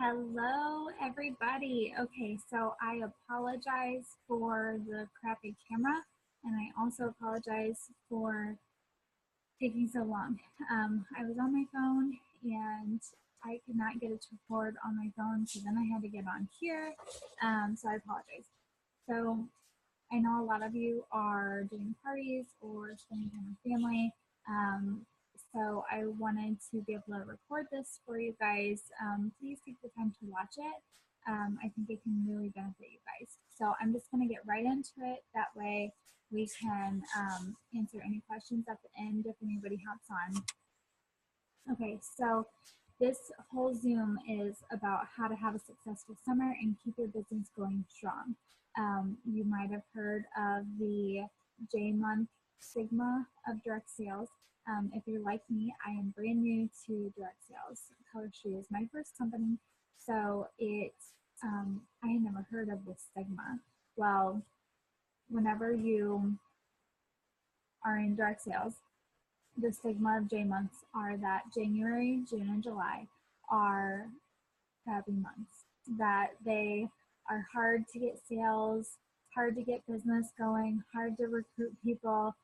Hello, everybody. Okay, so I apologize for the crappy camera, and I also apologize for taking so long. I was on my phone and I could not get it to record on my phone, so then I had to get on here. So I apologize. So I know a lot of you are doing parties or spending time with family. Um, so I wanted to be able to record this for you guys. Please take the time to watch it. I think it can really benefit you guys. So I'm just going to get right into it. That way we can answer any questions at the end if anybody hops on. Okay, so this whole Zoom is about how to have a successful summer and keep your business going strong. You might have heard of the J-month Sigma of direct sales. If you're like me, I am brand new to direct sales. Color Street is my first company, so I had never heard of this Sigma. Well, whenever you are in direct sales, the Sigma of J months are that January, June, and July are crappy months, that they are hard to get sales, hard to get business going, hard to recruit people,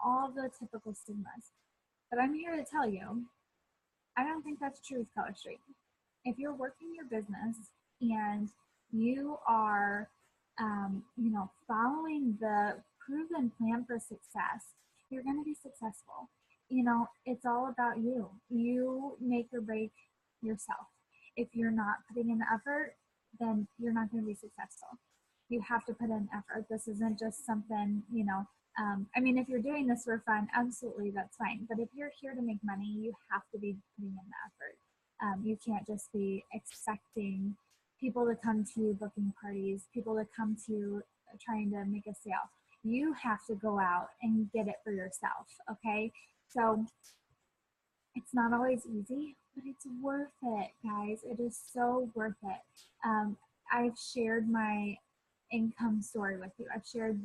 all the typical stigmas. But I'm here to tell you, I don't think that's true with Color Street. If you're working your business and you are, following the proven plan for success, you're going to be successful. It's all about you. You make or break yourself. If you're not putting in the effort, then you're not going to be successful. You have to put in effort. This isn't just something, if you're doing this for fun, absolutely, that's fine. But if you're here to make money, you have to be putting in the effort. You can't just be expecting people to come to you booking parties, people to come to you trying to make a sale. You have to go out and get it for yourself, okay? So it's not always easy, but it's worth it, guys. It is so worth it. I've shared my income story with you. I've shared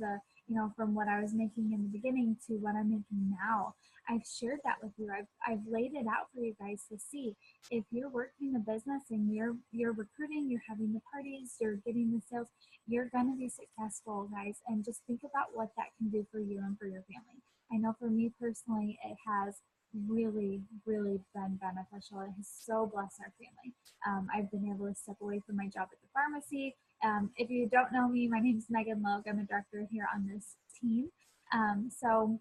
from what I was making in the beginning to what I'm making now. I've shared that with you. I've laid it out for you guys to see. If you're working a business and you're recruiting, you're having the parties, you're getting the sales, you're going to be successful, guys. And just think about what that can do for you and for your family. I know for me personally, it has really, really been beneficial. It has so blessed our family. I've been able to step away from my job at the pharmacy. If you don't know me, my name is Megan Logue. I'm a director here on this team. So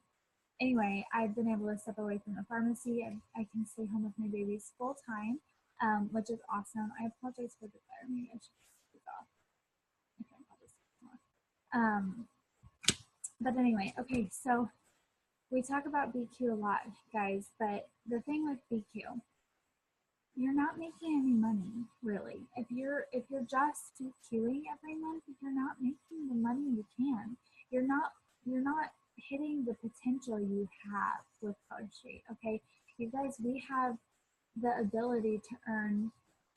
anyway, I've been able to step away from the pharmacy. I can stay home with my babies full time, which is awesome. I apologize for the glare. Maybe I should take it off. Okay, I'll just take it off. But anyway, okay, so we talk about BQ a lot, guys, but the thing with BQ, you're not making any money, really. If you're just BQing every month, you're not making the money you can. You're not hitting the potential you have with Color Street. Okay, you guys, we have the ability to earn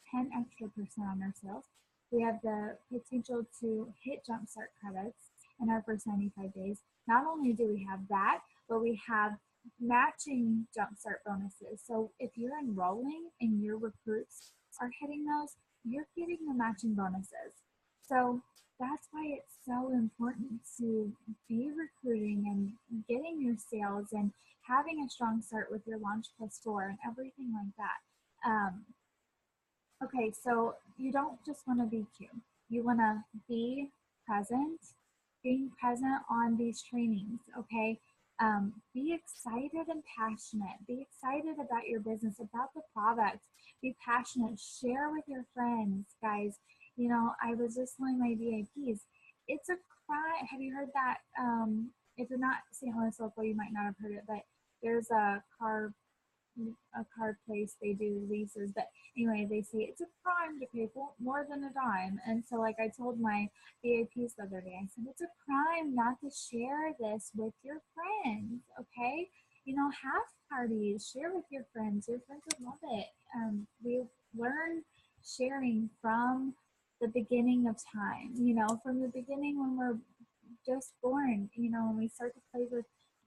10 extra % on our sales. We have the potential to hit jumpstart credits in our first 95 days. Not only do we have that, but we have matching jumpstart bonuses. So if you're enrolling and your recruits are hitting those, you're getting the matching bonuses. So that's why it's so important to be recruiting and getting your sales and having a strong start with your Launch Plus 4 and everything like that. Okay, so you don't just want to be cute. You want to be present, being present on these trainings, okay? Be excited and passionate. Be excited about your business, about the product. Be passionate. Share with your friends, guys. I was just telling my VIPs, it's a crime. Have you heard that? If you're not St. Louis local, you might not have heard it, but there's a car place, they do leases, but anyway, they say it's a crime to pay for more than a dime. And so like I told my VIPs the other day, I said it's a crime not to share this with your friends, okay? Have parties, share with your friends would love it. We learn sharing from the beginning of time, from the beginning when we're just born, when we start to play with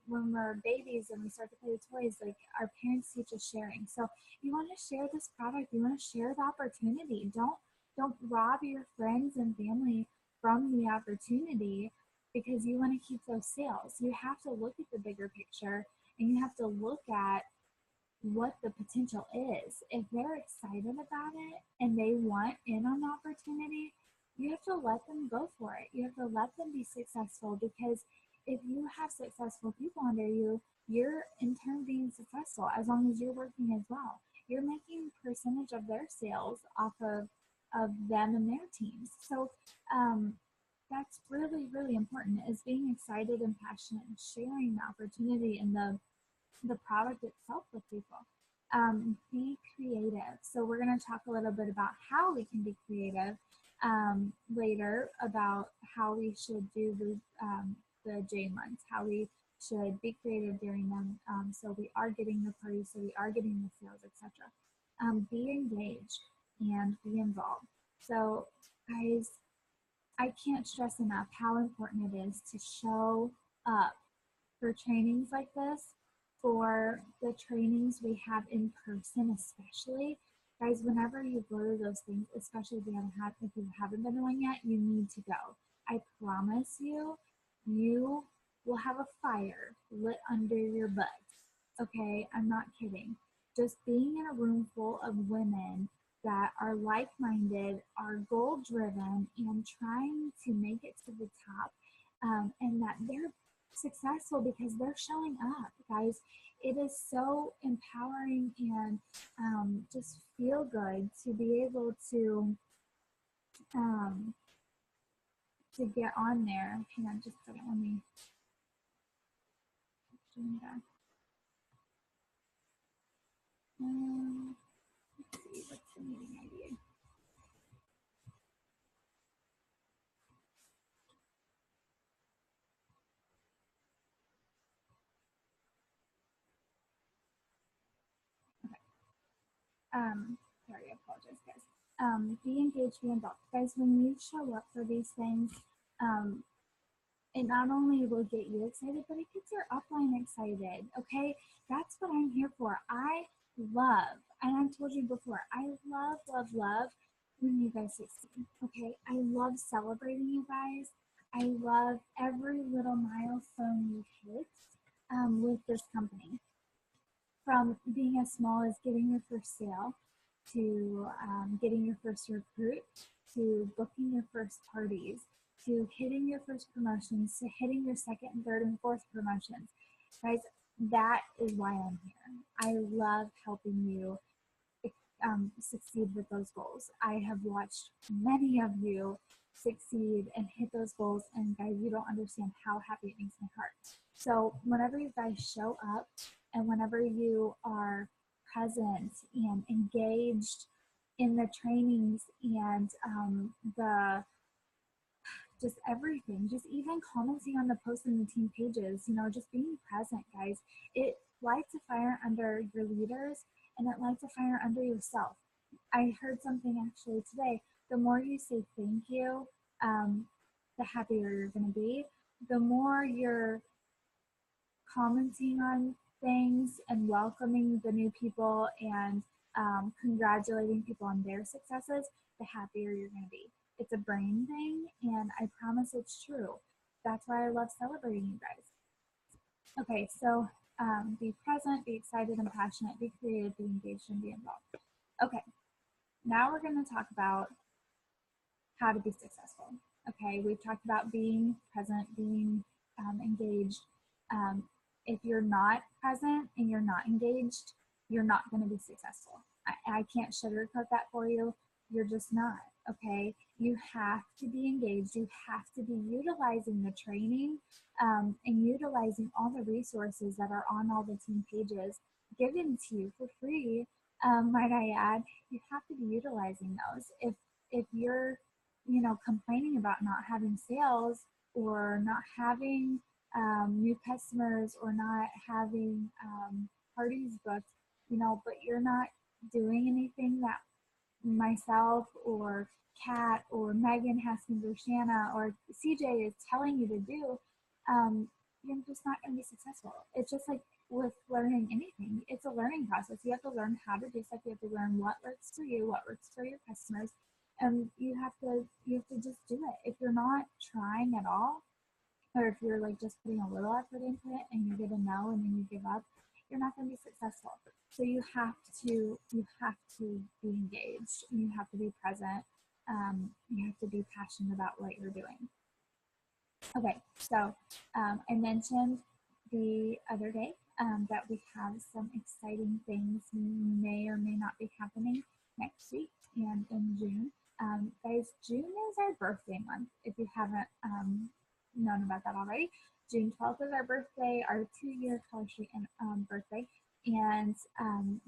when we're babies and we start to play with toys, like our parents teach us sharing. So you want to share this product, you want to share the opportunity. Don't rob your friends and family from the opportunity because you want to keep those sales. You have to look at the bigger picture and you have to look at what the potential is. If they're excited about it and they want in on the opportunity, you have to let them go for it. You have to let them be successful because if you have successful people under you, you're in turn being successful as long as you're working as well. You're making percentage of their sales off of them and their teams. So that's really, really important is being excited and passionate and sharing the opportunity and the product itself with people. Be creative. So we're going to talk a little bit about how we can be creative later about how we should do the J months, how we should be creative during them. So we are getting the parties, so we are getting the sales, etc. Be engaged and be involved. So guys, I can't stress enough how important it is to show up for trainings like this, for the trainings we have in person, especially. Guys, whenever you go to those things, especially if you haven't been to one yet, you need to go. I promise you, you will have a fire lit under your butt. Okay, I'm not kidding. Just being in a room full of women that are like-minded, are goal-driven, and trying to make it to the top, and that they're successful because they're showing up, guys. It is so empowering and just feel good to be able um, to get on there. Hang on just a second, let me zoom back. Let's see, what's the meeting idea? Sorry, I apologize, guys. Be engaged, be involved. Guys, when you show up for these things, it not only will get you excited, but it gets your upline excited, okay? That's what I'm here for. I love, and I've told you before, I love, love, love when you guys succeed, okay? I love celebrating you guys. I love every little milestone you hit with this company. From being as small as getting your first sale, to getting your first recruit, to booking your first parties, to hitting your first promotions, to hitting your second and third and fourth promotions. Guys, that is why I'm here. I love helping you succeed with those goals. I have watched many of you succeed and hit those goals, and guys, you don't understand how happy it makes my heart. So whenever you guys show up and whenever you are present and engaged in the trainings and the just everything, just even commenting on the posts and the team pages, just being present, guys, it lights a fire under your leaders and it lights a fire under yourself. I heard something actually today. The more you say thank you, the happier you're going to be. The more you're commenting on things and welcoming the new people and congratulating people on their successes, the happier you're going to be. It's a brain thing, and I promise it's true. That's why I love celebrating you guys. Okay, so be present, be excited and passionate, be creative, be engaged, and be involved. Okay, now we're going to talk about how to be successful. Okay, we've talked about being present, being engaged. If you're not present and you're not engaged, you're not going to be successful. I can't sugarcoat that for you. You're just not, okay? You have to be engaged. You have to be utilizing the training and utilizing all the resources that are on all the team pages given to you for free, might I add. You have to be utilizing those. If you're, complaining about not having sales or not having new customers or not having parties booked, but you're not doing anything that myself or Kat or Megan Haskins or Shanna or CJ is telling you to do, you're just not going to be successful. It's just like with learning anything, it's a learning process. You have to learn how to do stuff. You have to learn what works for you, what works for your customers, and you have to just do it. If you're not trying at all, or if you're like just putting a little effort into it and you get a no and then you give up, you're not going to be successful. So you have to be engaged. You have to be present. You have to be passionate about what you're doing. Okay, so I mentioned the other day that we have some exciting things may or may not be happening next week and in June. Guys, June is our birthday month, if you haven't known about that already. June 12th is our birthday, our 2-year Color Street birthday. And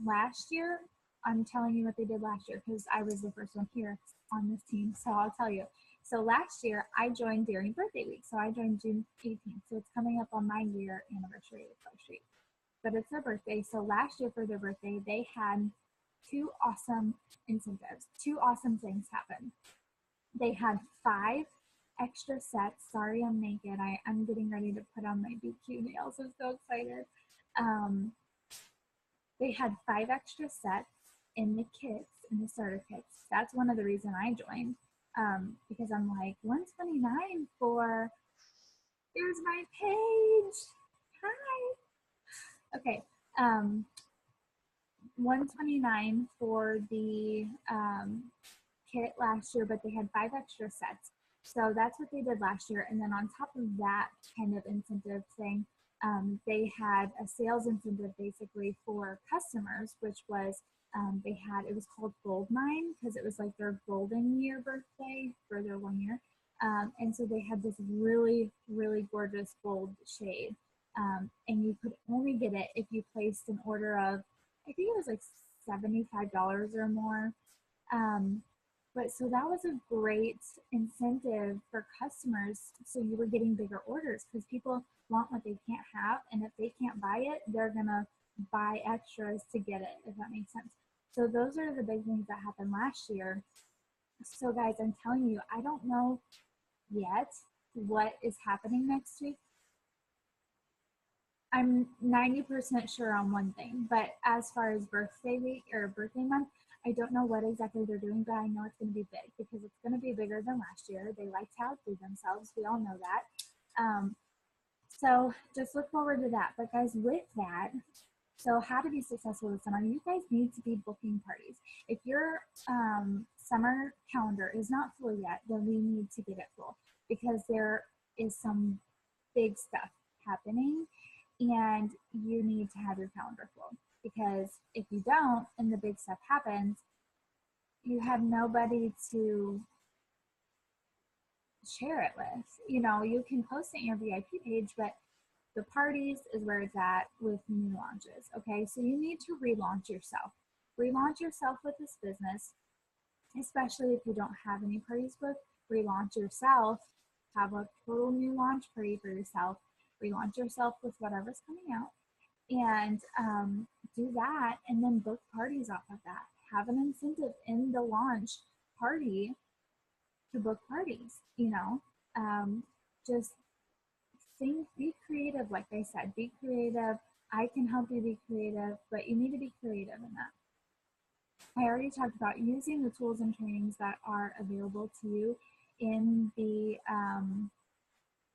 last year, I'm telling you what they did last year because I was the first one here on this team, so I'll tell you. So last year, I joined during birthday week. So I joined June 18th. So it's coming up on my year anniversary with Color Street. But it's their birthday. So last year for their birthday, they had 2 awesome incentives. 2 awesome things happened. They had 5 extra sets. Sorry, I'm naked. I'm getting ready to put on my BQ nails. I'm so excited. They had 5 extra sets in the kits, in the starter kits. That's one of the reasons I joined. Because I'm like, 129 for, here's my page. Hi. Okay. 129 for the kit last year, but they had 5 extra sets. So that's what they did last year. And then on top of that kind of incentive thing, they had a sales incentive basically for customers, which was it was called Gold Mine because it was like their golden year birthday for their 1 year. And so they had this really, really gorgeous gold shade. And you could only get it if you placed an order of, I think it was like $75 or more. But so that was a great incentive for customers. So you were getting bigger orders because people want what they can't have. And if they can't buy it, they're going to buy extras to get it, if that makes sense. So those are the big things that happened last year. So guys, I'm telling you, I don't know yet what is happening next week. I'm 90% sure on one thing, but as far as birthday week or birthday month, I don't know what exactly they're doing, but I know it's going to be big because it's going to be bigger than last year. They like to outdo themselves. We all know that. So just look forward to that. But guys, with that, so how to be successful this summer, you guys need to be booking parties. If your summer calendar is not full yet, then we need to get it full because there is some big stuff happening and you need to have your calendar full because if you don't and the big stuff happens, you have nobody to share it with. You know, you can post it in your VIP page, but the parties is where it's at with new launches. Okay, so you need to relaunch yourself. Relaunch yourself with this business, especially if you don't have any parties booked. Relaunch yourself. Have a total new launch party for yourself. Relaunch yourself with whatever's coming out and do that and then book parties off of that. Have an incentive in the launch party to book parties, you know. Just think, be creative, like I said, be creative. I can help you be creative, but you need to be creative in that. I already talked about using the tools and trainings that are available to you in the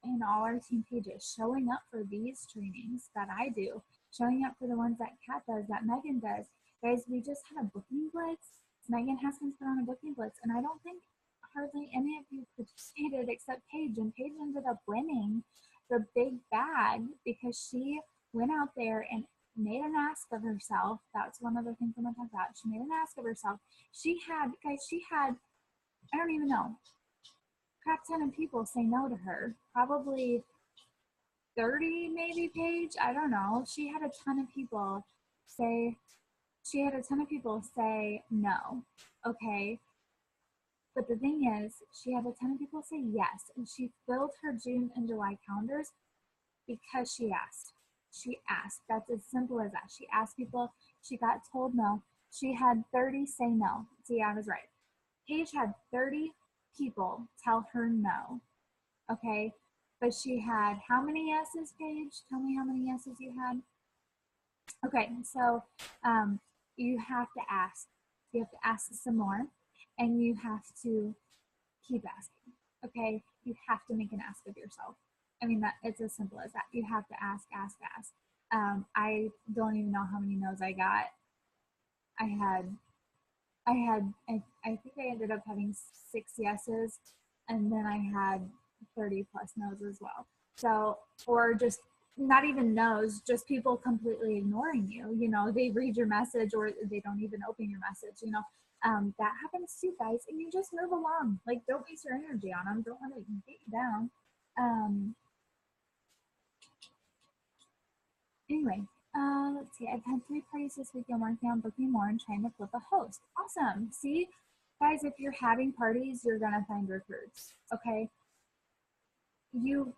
in all our team pages, showing up for these trainings that I do, showing up for the ones that Kat does, that Megan does. Guys, we just had a booking blitz. Megan Haskins put on a booking blitz, and I don't think hardly any of you participated except Paige, and Paige ended up winning the big bag because she went out there and made an ask of herself. That's one of the things I'm going to talk about. She made an ask of herself. She had, I don't even know, crap ton of people say no to her. Probably 30 maybe, Paige. I don't know. She had a ton of people say no. Okay. But the thing is, she had a ton of people say yes, and she filled her June and July calendars because she asked. She asked. That's as simple as that. She asked people. She got told no. She had 30 say no. See, I was right. Paige had 30 people tell her no. Okay. But she had how many yeses, Paige? Tell me how many yeses you had. Okay, so you have to ask. You have to ask some more, and you have to keep asking. Okay, you have to make an ask of yourself. I mean, that it's as simple as that. You have to ask, ask, ask. I don't even know how many no's I got. I had, I think I ended up having 6 yeses, and then I had 30 plus no's as well. So, or just not even no's, just people completely ignoring you. You know, they read your message or they don't even open your message. You know, that happens too, guys. And you just move along. Like, don't waste your energy on them. Don't let it get you down. Anyway, let's see. I've had 3 parties this week. I'm working on booking more and trying to flip a host. Awesome. See, guys, if you're having parties, you're going to find recruits. Okay. You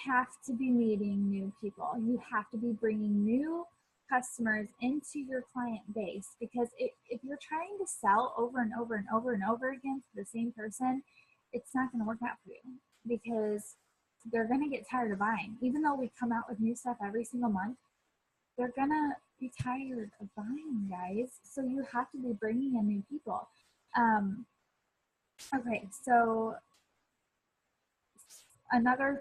have to be meeting new people. You have to be bringing new customers into your client base, because if you're trying to sell over and over and over and over again to the same person, it's not going to work out for you, because they're going to get tired of buying. Even though we come out with new stuff every single month, they're going to be tired of buying, guys. So you have to be bringing in new people. Okay, so another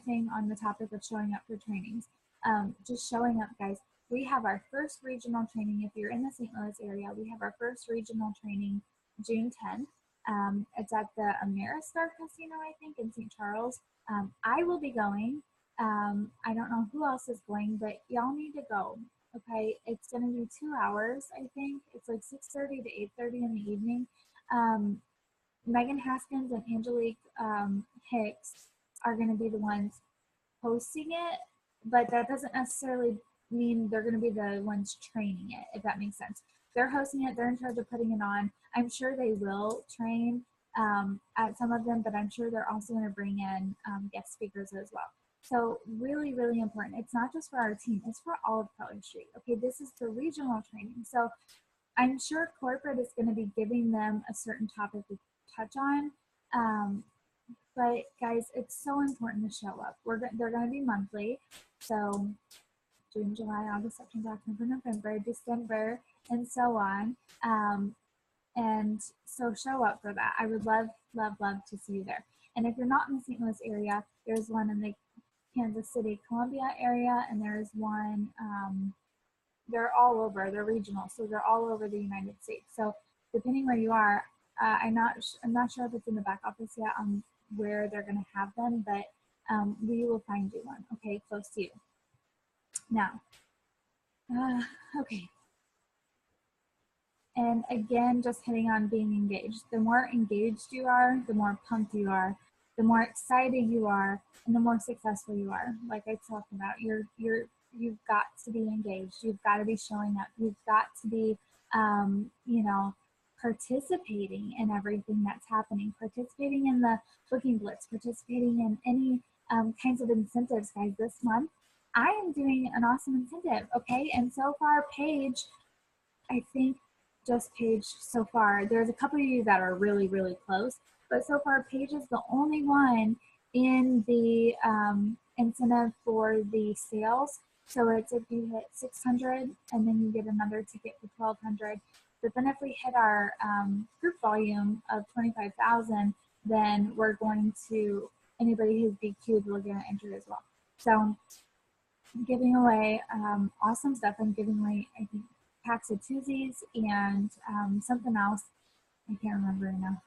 thing on the topic of showing up for trainings, just showing up, guys. We have our first regional training. If you're in the St. Louis area, we have our first regional training June 10th. It's at the Ameristar Casino, I think, in St. Charles. I will be going. I don't know who else is going, but y'all need to go. Okay, it's going to be 2 hours, I think. It's like 6:30 to 8:30 in the evening. Megan Haskins and Angelique Hicks are going to be the ones hosting it, but that doesn't necessarily mean they're going to be the ones training it, if that makes sense. They're hosting it, they're in charge of putting it on. I'm sure they will train at some of them, but I'm sure they're also going to bring in guest speakers as well. So really, really important. It's not just for our team, it's for all of Keller Street. Okay, this is the regional training. So I'm sure corporate is going to be giving them a certain topic to touch on. But guys, it's so important to show up. They're going to be monthly. So June, July, August, September, October, November, December, and so on. And so show up for that. I would love, love, love to see you there. And if you're not in the St. Louis area, there's one in the Kansas City, Columbia area, and there's one, they're all over, they're regional, so they're all over the United States. So depending where you are, I'm not sure if it's in the back office yet on where they're going to have them, but we will find you one, okay, close to you. Now, okay. And again, just hitting on being engaged. The more engaged you are, the more pumped you are, the more excited you are, and the more successful you are. Like I talked about, you've got to be engaged. You've got to be showing up. You've got to be, you know, participating in everything that's happening, participating in the booking blitz, participating in any kinds of incentives, guys. This month, I am doing an awesome incentive, okay? And so far, Paige, I think just Paige so far, there's a couple of you that are really, really close, but so far Paige is the only one in the incentive for the sales. So it's if you hit 600 and then you get another ticket for 1,200. But then if we hit our group volume of 25,000, then we're going to, anybody who's BQ'd will get an entry as well. So I'm giving away awesome stuff. I'm giving away, I think, packs of twosies and something else. I can't remember now.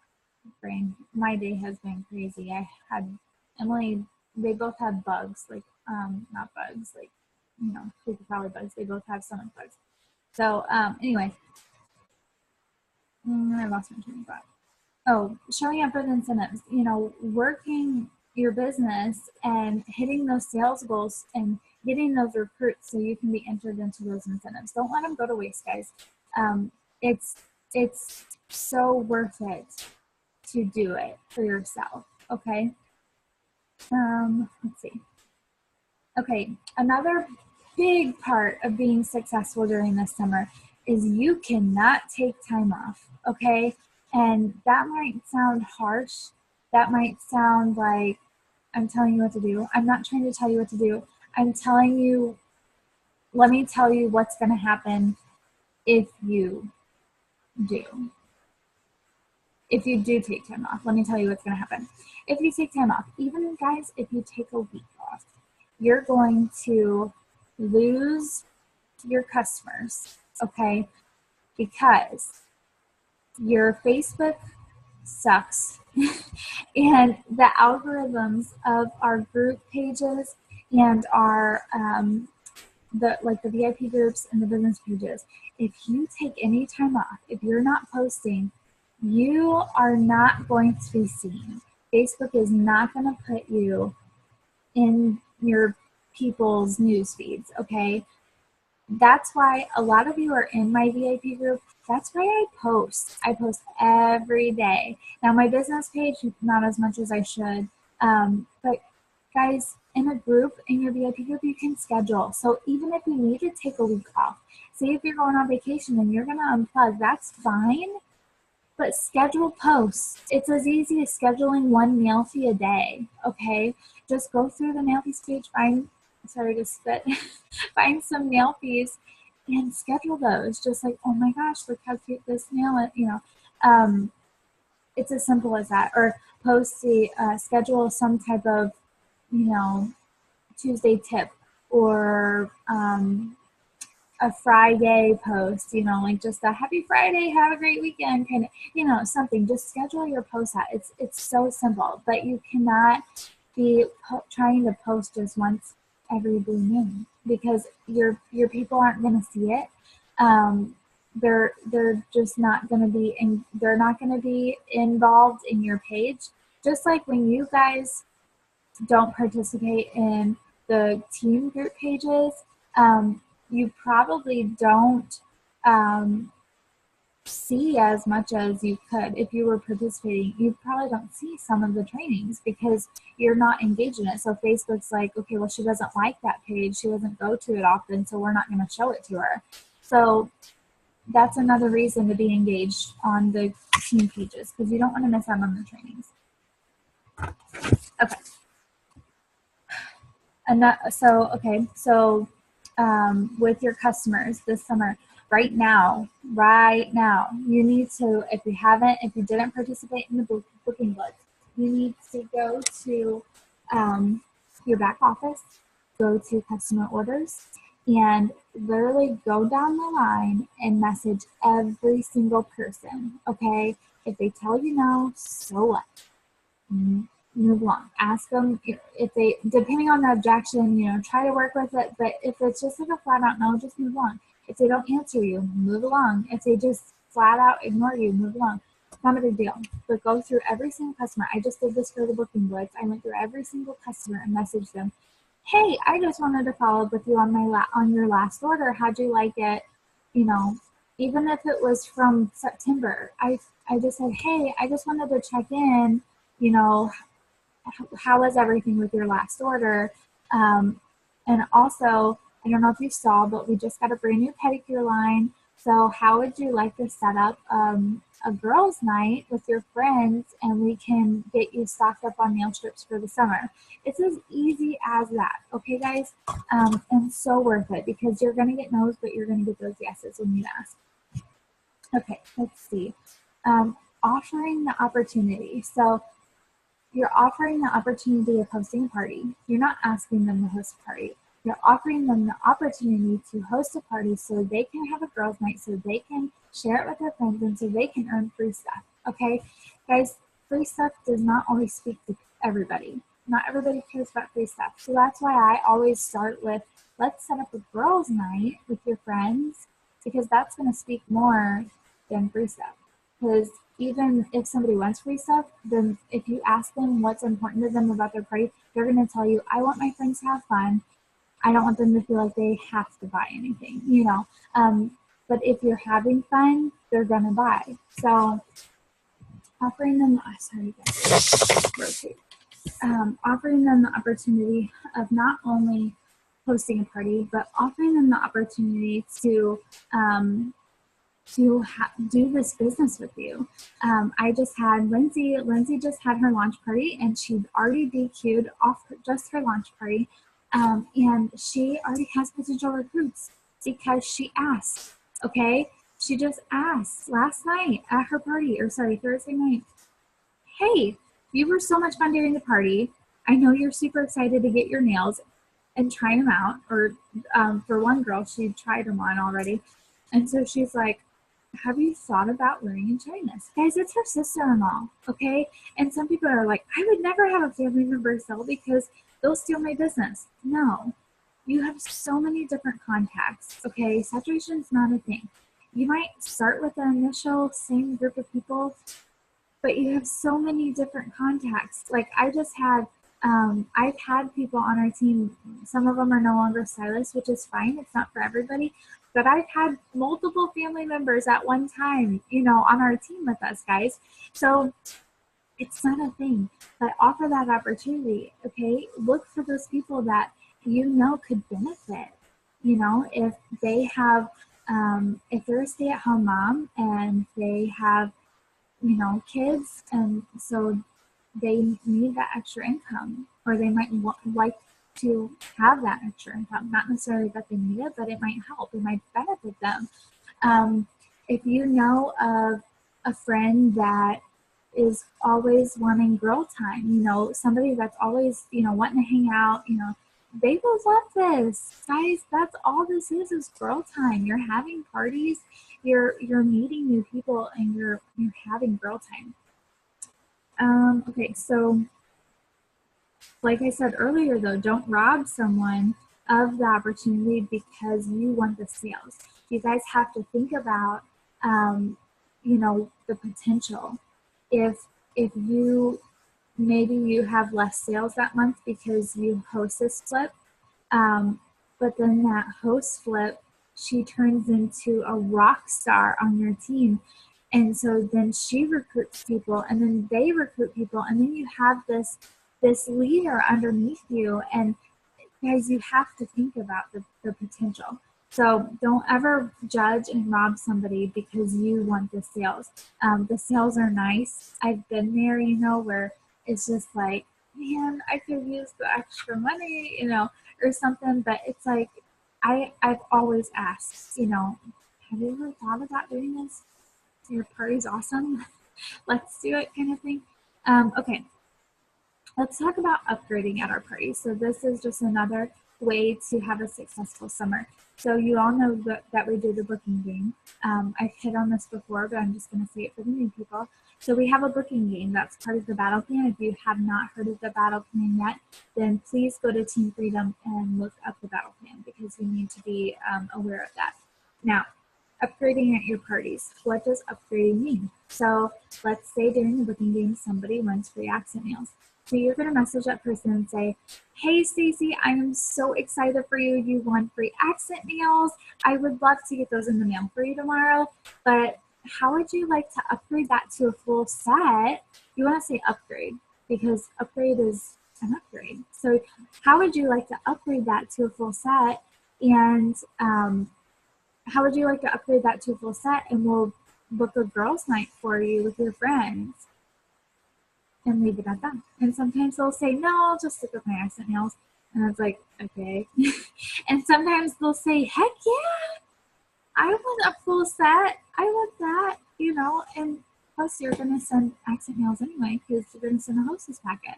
Brain. My day has been crazy. I had Emily, they both had bugs, like not bugs, like, you know, sleepy crawly bugs. They both have stomach bugs. So anyway, I lost my train of thought. Oh, showing up with incentives, you know, working your business and hitting those sales goals and getting those recruits so you can be entered into those incentives. Don't let them go to waste, guys. It's so worth it to do it for yourself, okay? Let's see. Okay, another big part of being successful during this summer is you cannot take time off, okay? And that might sound harsh. That might sound like, I'm telling you what to do. I'm not trying to tell you what to do. I'm telling you, let me tell you what's going to happen if you do. If you do take time off, let me tell you what's going to happen. If you take time off, even guys, if you take a week off, you're going to lose your customers, okay? Because your Facebook sucks and the algorithms of our group pages and our the VIP groups and the business pages, if you take any time off, if you're not posting, you are not going to be seen. Facebook is not going to put you in your people's news feeds, okay? That's why a lot of you are in my VIP group. That's why I post. I post every day. Now, my business page, not as much as I should. But guys, in a group, in your VIP group, you can schedule. So even if you need to take a week off, say if you're going on vacation and you're going to unplug, that's fine. But schedule posts. It's as easy as scheduling one mail fee a day, okay? Just go through the mail fees page, find some mail fees and schedule those. Just like, oh my gosh, look how cute this mail is, it's as simple as that. Or schedule some type of, Tuesday tip or a Friday post, like just a happy Friday, have a great weekend kind of, something. Just schedule your post out. It's so simple, but you cannot be trying to post just once every blue moon because your people aren't going to see it. They're just not going to be they're not going to be involved in your page. Just like when you guys don't participate in the team group pages, you probably don't see as much as you could if you were participating. You probably don't see some of the trainings because you're not engaged in it. So Facebook's like, okay, well, she doesn't like that page. She doesn't go to it often, so we're not going to show it to her. So that's another reason to be engaged on the team pages because you don't want to miss out on the trainings. Okay. So with your customers this summer, right now, you need to, if you didn't participate in the booking blitz, you need to go to your back office, go to customer orders, and literally go down the line and message every single person, okay? If they tell you no, so what? Move along. Ask them if they, depending on the objection, try to work with it. But if it's just like a flat out no, just move along. If they don't answer you, move along. If they just flat out ignore you, move along. It's not a big deal. But go through every single customer. I just did this for the booking blitz. I went through every single customer and messaged them. Hey, I just wanted to follow up with you on your last order. How'd you like it? Even if it was from September, I just said, hey, I just wanted to check in. How was everything with your last order? And also, I don't know if you saw, but we just got a brand new pedicure line. So how would you like to set up a girls' night with your friends and we can get you stocked up on nail strips for the summer? It's as easy as that, okay, guys? And so worth it because you're going to get no's, but you're going to get those yeses when you ask. Okay, let's see. Offering the opportunity. So you're offering the opportunity of hosting a party. You're not asking them to host a party. You're offering them the opportunity to host a party so they can have a girls' night, so they can share it with their friends, and so they can earn free stuff, okay? Guys, free stuff does not always speak to everybody. Not everybody cares about free stuff. So that's why I always start with, let's set up a girls' night with your friends because that's going to speak more than free stuff. Because even if somebody wants free stuff, then if you ask them what's important to them about their party, they're going to tell you, I want my friends to have fun. I don't want them to feel like they have to buy anything, but if you're having fun, they're going to buy. So offering them, offering them the opportunity of not only hosting a party, but offering them the opportunity to to do this business with you. I just had Lindsay just had her launch party, and she'd already DQ'd off just her launch party. And she already has potential recruits because she asked, okay? She just asked last night at her party, or sorry, Thursday night, hey, you were so much fun during the party. I know you're super excited to get your nails and try them out. Or for one girl, she tried them on already. And so she's like, have you thought about learning in Chinese? Guys, it's her sister-in-law, okay? And some people are like, I would never have a family member sell because they'll steal my business. No, you have so many different contacts, okay? Saturation's not a thing. You might start with the initial same group of people, but you have so many different contacts. Like I've had people on our team, some of them are no longer stylists, which is fine. It's not for everybody, but I've had multiple family members at one time, on our team with us, guys. So it's not a thing, but offer that opportunity, okay? Look for those people that could benefit, if they have, if they're a stay-at-home mom and they have, kids, and so they need that extra income, or they might like to have that extra income. Not necessarily that they need it, but it might help. It might benefit them. If you know of a friend that is always wanting girl time, somebody that's always, wanting to hang out, they will love this. Guys, that's all this is girl time. You're having parties, you're meeting new people, and you're having girl time. Okay, so like I said earlier, though, don't rob someone of the opportunity because you want the sales. You guys have to think about, the potential. If maybe you have less sales that month because you host this flip, but then that host flip, she turns into a rock star on your team. And so then she recruits people, and then they recruit people, and then you have this leader underneath you. And guys, you have to think about the potential. So don't ever judge and rob somebody because you want the sales. The sales are nice. I've been there, where it's just like, man, I could use the extra money, or something. But it's like, I've always asked, have you ever thought about doing this? Your party's awesome. Let's do it, kind of thing. Okay, let's talk about upgrading at our party. So this is just another way to have a successful summer. So you all know that we do the booking game. I've hit on this before, but I'm just going to say it for the new people. So we have a booking game that's part of the battle plan. If you have not heard of the battle plan yet, then please go to Team Freedom and look up the battle plan, because you need to be aware of that. Now, upgrading at your parties. What does upgrading mean? So let's say during the booking game, somebody wants free accent nails. So you're going to message that person and say, hey, Stacy, I am so excited for you. You want free accent nails. I would love to get those in the mail for you tomorrow, but how would you like to upgrade that to a full set? You want to say upgrade, because upgrade is an upgrade. So how would you like to upgrade that to a full set? And how would you like to upgrade that to a full set? And we'll book a girls' night for you with your friends. And leave it at that. And sometimes they'll say, no, I'll just stick with my accent nails. And it's like, okay. And sometimes they'll say, heck yeah, I want a full set. I want that, and plus you're going to send accent nails anyway, because you're going to send a hostess packet.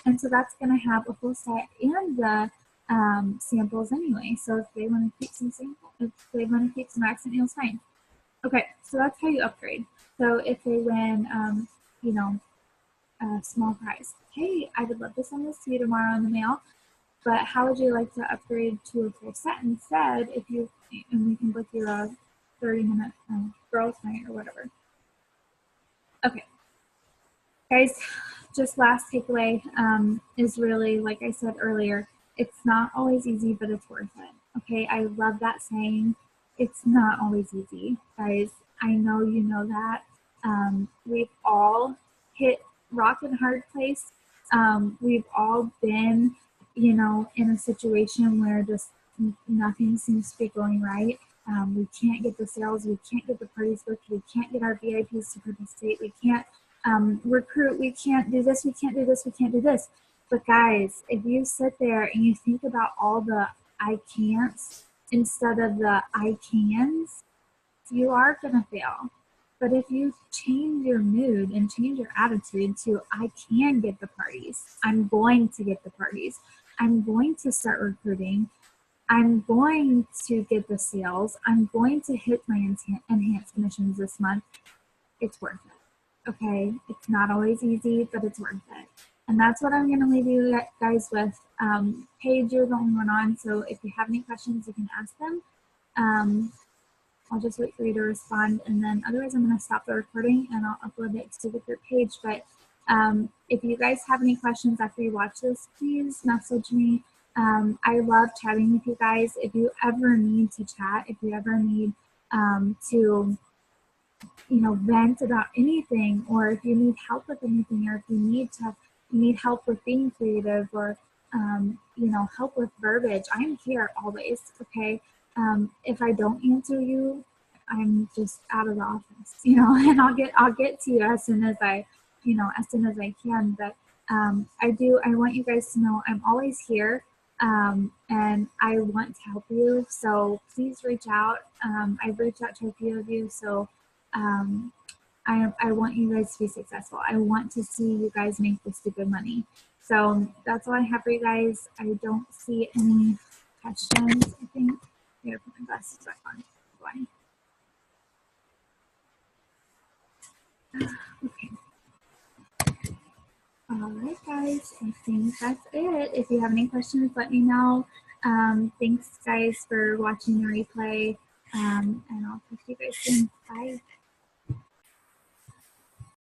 And so that's going to have a full set and the samples anyway. So if they want to keep some samples, if they want to keep some accent nails, fine. Okay, so that's how you upgrade. So if they win, a small prize. Hey, I would love to send this to you tomorrow in the mail, but how would you like to upgrade to a full set instead? And we can book you a 30-minute girls' night or whatever. Okay, guys, just last takeaway is really, like I said earlier, it's not always easy, but it's worth it. Okay, I love that saying. It's not always easy, guys. I know you know that. We've all hit rock and hard place. We've all been, in a situation where just nothing seems to be going right. we can't get the sales, we can't get the parties booked, we can't get our VIPs to participate, we can't recruit, we can't do this, we can't do this, we can't do this. But guys, if you sit there and you think about all the I can'ts instead of the I cans, you are going to fail. But if you change your mood and change your attitude to, I can get the parties, I'm going to get the parties, I'm going to start recruiting, I'm going to get the sales, I'm going to hit my enhanced commissions this month, it's worth it. Okay? It's not always easy, but it's worth it. And that's what I'm going to leave you guys with. Paige, you're the only one on, so if you have any questions, you can ask them. I'll just wait for you to respond, and then otherwise I'm going to stop the recording and I'll upload it to the group page. But if you guys have any questions after you watch this, please message me. I love chatting with you guys. If you ever need to chat, if you ever need to, vent about anything, or if you need help with anything, or if you need help with being creative, or help with verbiage, I'm here always. Okay. If I don't answer you, I'm just out of the office, and I'll get to you as soon as I can. But I want you guys to know I'm always here, and I want to help you. So please reach out. I've reached out to a few of you, so I want you guys to be successful. I want to see you guys make the stupid money. So that's all I have for you guys. I don't see any questions, I think. I'm going to put my glasses back on. Okay. All right, guys. I think that's it. If you have any questions, let me know. Thanks, guys, for watching the replay. And I'll talk to you guys soon. Bye.